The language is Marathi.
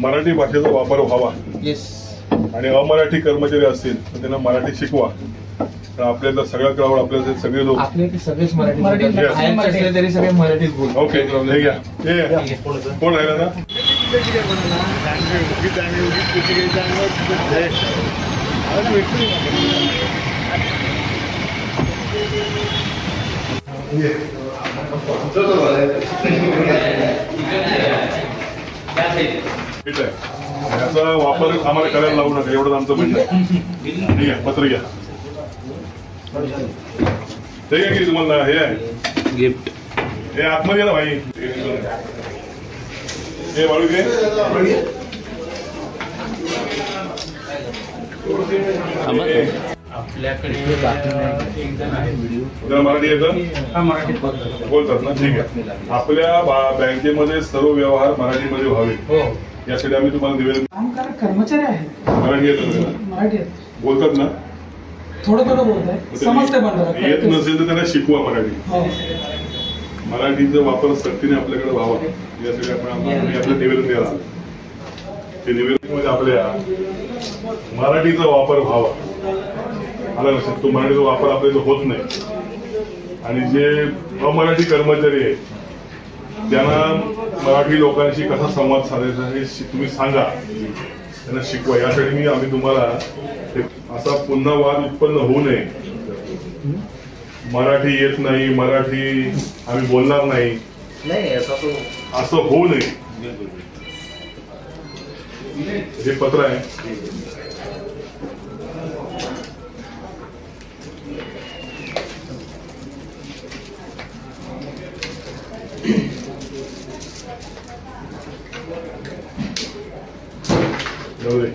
मराठी भाषेचा वापर व्हावा येस आणि अमराठी कर्मचारी असतील तर त्यांना मराठी शिकवा. तर आपल्याला सगळं कळावं, आपल्याला सगळे लोक आपले सगळेच मराठी तरी सगळे मराठीच बोलतात. ओके हे घ्या. कोण आहे ना ठीक आहे. याचा वापर आम्हाला करायला लावू नका एवढंच आमचं म्हणणं आहे. ठीक आहे. पत्र घ्या. ठीक आहे की तुम्हाला हे आहे गिफ्ट. हे आतमध्ये ना भाई. हे वाळू घे. आपल्याकडे मराठी येतं बोलतात ना. ठीक आहे. आपल्या बँकेमध्ये सर्व व्यवहार मराठीमध्ये व्हावे यासाठी आम्ही तुम्हाला निवेदन. कर्मचारी आहेत मराठी येतं मराठी बोलतात ना. थोडं थोडं बोलत आहे समजते पण येत नसेल तर त्यांना शिकवा मराठी. मराठीचा वापर सक्तीने आपल्याकडे व्हावा यासाठी आपण आपलं निवेदन द्यायला. ते निवेदन मध्ये आपल्या मराठीचा वापर व्हावा आला नसेल. तो मराठीचा वापर आपल्याला होत नाही आणि जे अमराठी कर्मचारी आहेत त्यांना मराठी लोकांशी कसा संवाद साधायचा हे तुम्ही सांगा, त्यांना शिकवा. यासाठी आम्ही तुम्हाला असा पुन्हा वाद उत्पन्न होऊ नये. मराठी येत नाही, मराठी आम्ही बोलणार नाही असं होऊ नये. हे पत्र आहे. जाऊ दे.